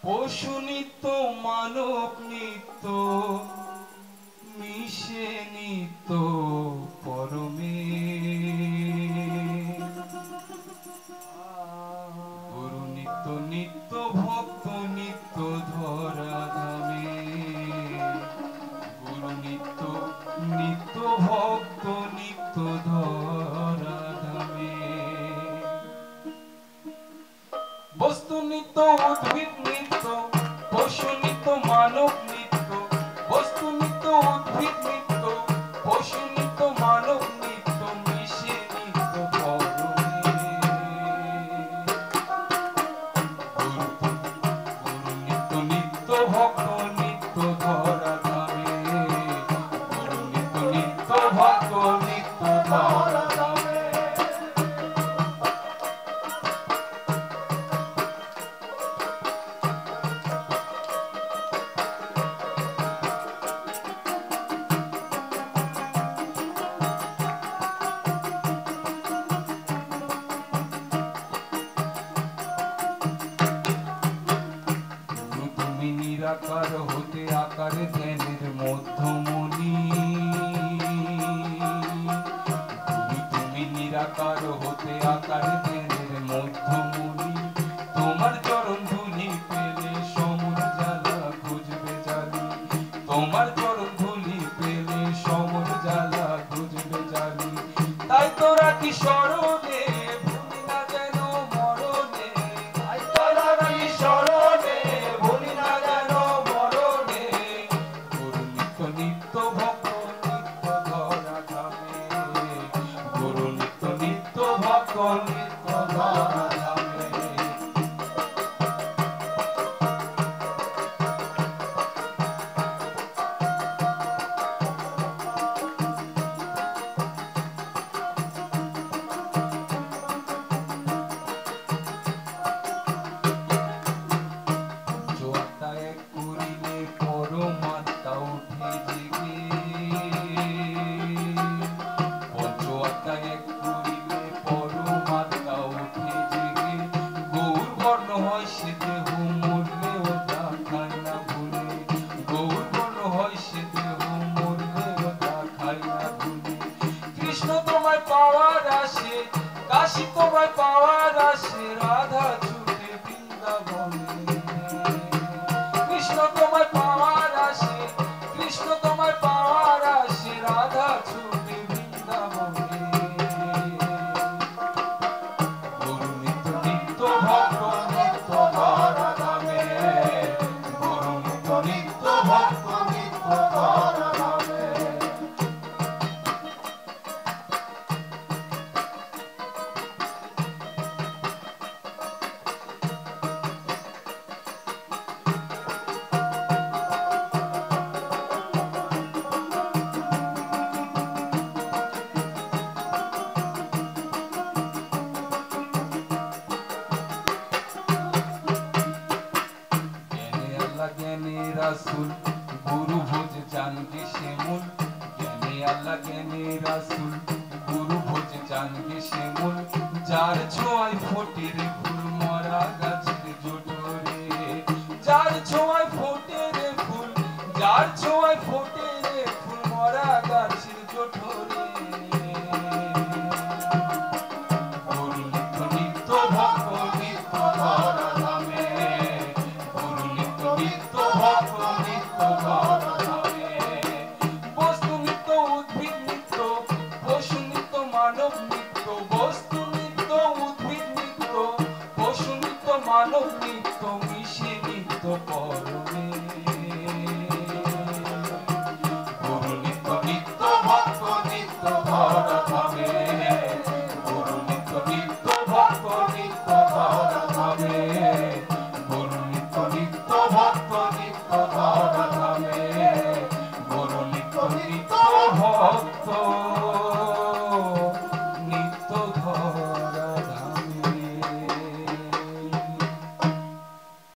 পশু নিত্য মানব নিত্য মিশে নিত্য পরমে গুরু নিত্য নিত্য ভক্ত নিত্য ধরা ধামে গুরু নিত্য নিত্য ভক্ত নিত্য ধরা ধামে বস্তু নিত্য উদ্ভিদ নিত্য পশু নিত্য মানব নিত্য বস্তু নিত্য উদ্ভিদ নিত্য পশু নিত্য মানব নিত্য মিশে নিত্য পরমে গুরু নিত্য নিত্য ভক্ত নিত্য ধরা ধামে গুরু নিত্য নিত্য ভক্ত নিত্য ধরা ধামে নিরাকার হতে আকার জ্ঞানের মধ্যমণি তুমি নিরাকার হতে আকার জ্ঞানের মধ্যমণি তোমার চরণ ধুলি পেলে সমর জ্বালা খুঁজবে জালি তোমার চরণ ধুলি পেলে সমর জ্বালা খুঁজবে জালি তাই তোরা কি স্মরণে ভুলি না যেন মরণে তাই তোরা কি স্মরণে ভুলি না যেন মরণে গুরু নিত্য নিত্য ভক্ত নিত্য ধরা ধামে গুরু নিত্য নিত্য ভক্ত নিত্য ধরা ধামে কৃষ্ণ তোমায় পাওয়ার আসে কাশী তোমায় পাওয়ার আসে রাধা ছুটে বৃন্দাবনে কৃষ্ণ তোমায় পাওয়ার আসে কৃষ্ণ তোমায় পাওয়ার আসে রাধা ছুটে বৃন্দাবনে গুরু নিত্য নিত্য ভক্ত নিত্য ধরা ধামে গুরু নিত্য নিত্য ভক্ত নিত্য ধরা ধামে জ্ঞানে রাসূল গুরু ভোজ জানকে শ্যামল জ্ঞানে আল্লাহ জ্ঞানে রাসূল গুরু ভোজ জানকে শ্যামল যার ছোঁয়ায় ফোটে রে ফুল মরা গাছের জোটরে যার ছোঁয়ায় ফোটে রে ফুল যার ছোঁয়ায় ফোটে রে ফুল মরা গাছের জোটরে গুরু নিত্য নিত্য ভক্ত নিত্য ধরা ধামে গুরু নিত্য নিত্য ভক্ত নিত্য ধরা ধামে বস্তু নিত্য উদ্ভিদ নিত্য পশু নিত্য মানব নিত্য বস্তু নিত্য উদ্ভিদ নিত্য পশু নিত্য মানব নিত্য মিশে নিত্য পরমে